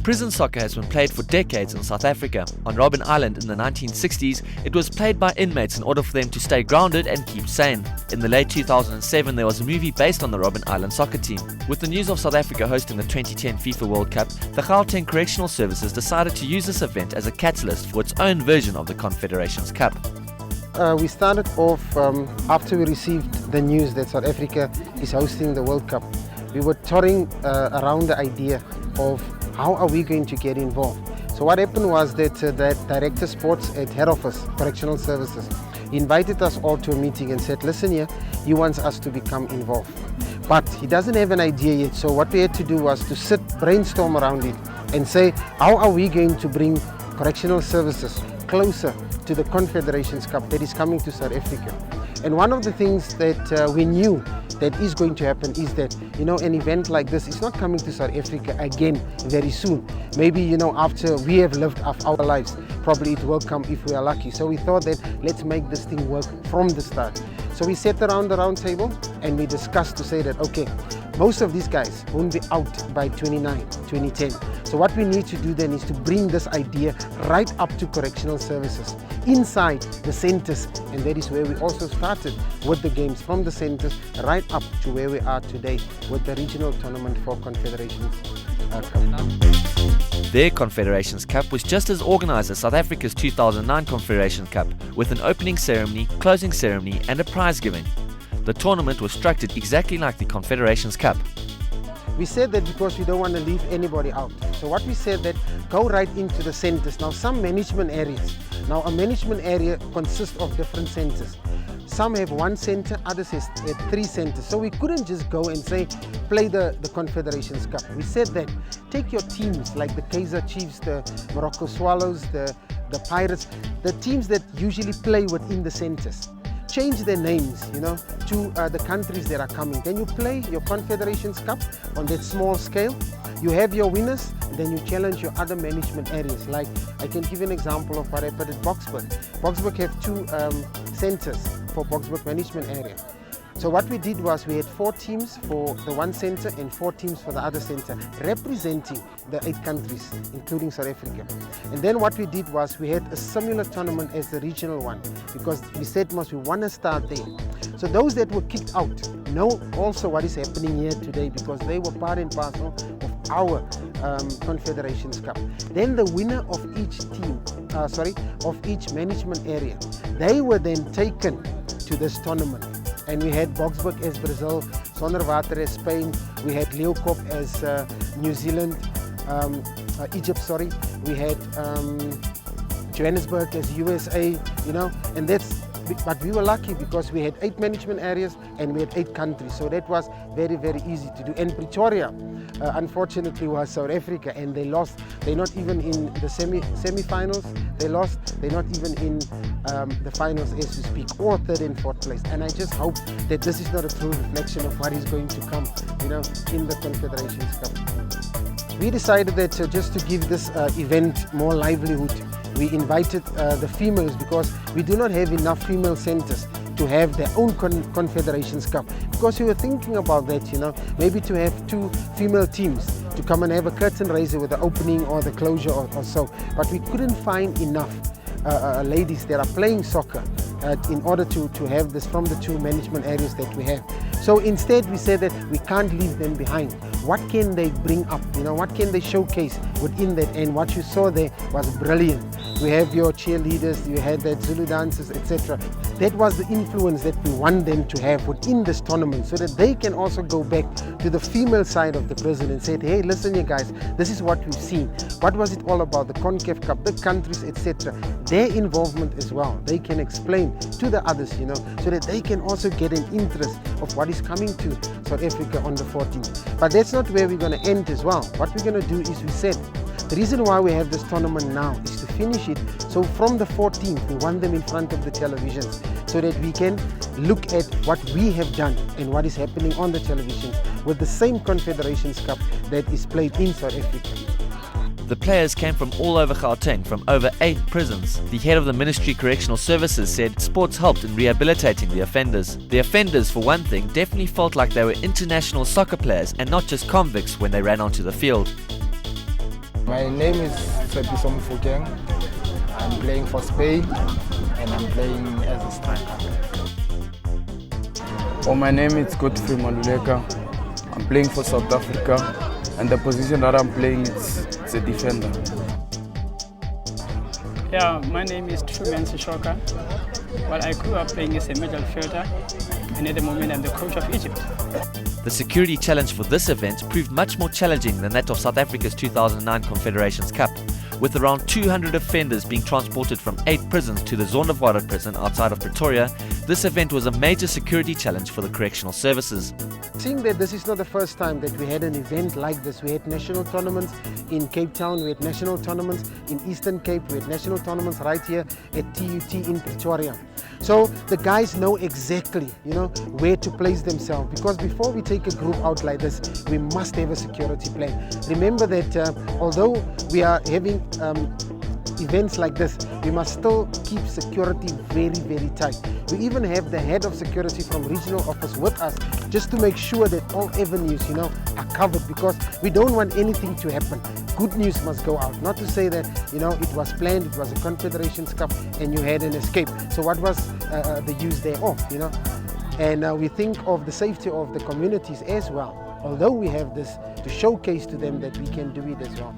Prison soccer has been played for decades in South Africa. On Robben Island in the 1960s, it was played by inmates in order for them to stay grounded and keep sane. In the late 2007, there was a movie based on the Robben Island soccer team. With the news of South Africa hosting the 2010 FIFA World Cup, the Gauteng Correctional Services decided to use this event as a catalyst for its own version of the Confederations Cup. We started off after we received the news that South Africa is hosting the World Cup. We were touring around the idea of how are we going to get involved. So what happened was that the Director Sports at Head Office, Correctional Services, invited us all to a meeting and said, listen here, he wants us to become involved. But he doesn't have an idea yet, so what we had to do was to sit, brainstorm around it and say, how are we going to bring correctional services closer to the Confederations Cup that is coming to South Africa. And one of the things that we knew that is going to happen is that, an event like this is not coming to South Africa again very soon. Maybe, after we have lived our lives, probably it will come if we are lucky. So we thought that let's make this thing work from the start. So we sat around the round table and we discussed to say that, okay, most of these guys won't be out by 2010. So what we need to do then is to bring this idea right up to correctional services, inside the centers, and that is where we also started with the games from the centers right up to where we are today with the regional tournament for Confederations Cup. Their Confederations Cup was just as organised as South Africa's 2009 Confederations Cup, with an opening ceremony, closing ceremony and a prize giving. The tournament was structured exactly like the Confederations Cup. We said that because we don't want to leave anybody out. So what we said that go right into the centers. Now some management areas. Now a management area consists of different centers. Some have one center, others have three centers. So we couldn't just go and say, play the Confederations Cup. We said that take your teams like the Kaizer Chiefs, the Morocco Swallows, the Pirates, the teams that usually play within the centers. Change their names, to the countries that are coming. Then you play your Confederations Cup on that small scale. You have your winners, and then you challenge your other management areas. Like I can give you an example of what happened at Boksburg. Boksburg have two centers for Boksburg management area. So what we did was we had 4 teams for the one center and 4 teams for the other center, representing the 8 countries, including South Africa. And then what we did was we had a similar tournament as the regional one, because we said we want to start there. So those that were kicked out know also what is happening here today, because they were part and parcel of our Confederations Cup. Then the winner of each team, of each management area, they were then taken to this tournament. And we had Boksburg as Brazil, Sonderwater as Spain, we had Leeuwkop as New Zealand, Egypt, we had Johannesburg as USA, and but we were lucky because we had 8 management areas and we had 8 countries, so that was very, very easy to do. And Pretoria, unfortunately, was South Africa, and they lost. They're not even in the semi-finals. They lost. They're not even in the finals as we speak, or 3rd and 4th place. And I just hope that this is not a true reflection of what is going to come, in the Confederations Cup. We decided that just to give this event more livelihood, we invited the females, because we do not have enough female centers to have their own Confederations Cup. Because we were thinking about that, maybe to have 2 female teams to come and have a curtain raiser with the opening or the closure or so. But we couldn't find enough ladies that are playing soccer in order to have this from the 2 management areas that we have. So instead we said that we can't leave them behind. What can they bring up? What can they showcase within that? And what you saw there was brilliant. We have your cheerleaders, you had that Zulu dancers, etc. That was the influence that we want them to have within this tournament, so that they can also go back to the female side of the prison and say, hey, listen you guys, this is what we've seen. What was it all about? The CONCACAF Cup, the countries, etc. Their involvement as well. They can explain to the others, so that they can also get an interest of what is coming to South Africa on the 14th. But that's not where we're going to end as well. What we're going to do is we said, the reason why we have this tournament now is to finish it. So from the 14th, we want them in front of the televisions so that we can look at what we have done and what is happening on the televisions with the same Confederations Cup that is played in South Africa. The players came from all over Gauteng, from over 8 prisons. The head of the Ministry Correctional Services said sports helped in rehabilitating the offenders. The offenders, for one thing, definitely felt like they were international soccer players and not just convicts when they ran onto the field. My name is Tsepiso Mfukeng. I'm playing for Spain and I'm playing as a striker. Oh, my name is Gauteng Maluleka. I'm playing for South Africa and the position that I'm playing is a defender. Yeah, my name is Truman Sishoka. Well, I grew up playing as a midfielder and at the moment I'm the coach of Egypt. The security challenge for this event proved much more challenging than that of South Africa's 2009 Confederations Cup, with around 200 offenders being transported from 8 prisons to the Zonderwater prison outside of Pretoria. This event was a major security challenge for the correctional services. Seeing that this is not the first time that we had an event like this, we had national tournaments in Cape Town, we had national tournaments in Eastern Cape, we had national tournaments right here at TUT in Pretoria. So the guys know exactly, where to place themselves, because before we take a group out like this, we must have a security plan. Remember that although we are having events like this, we must still keep security very, very tight. We even have the head of security from regional office with us just to make sure that all avenues, are covered, because we don't want anything to happen. Good news must go out. Not to say that, it was planned, it was a Confederations Cup and you had an escape. So what was the use thereof, And we think of the safety of the communities as well. Although we have this to showcase to them that we can do it as well.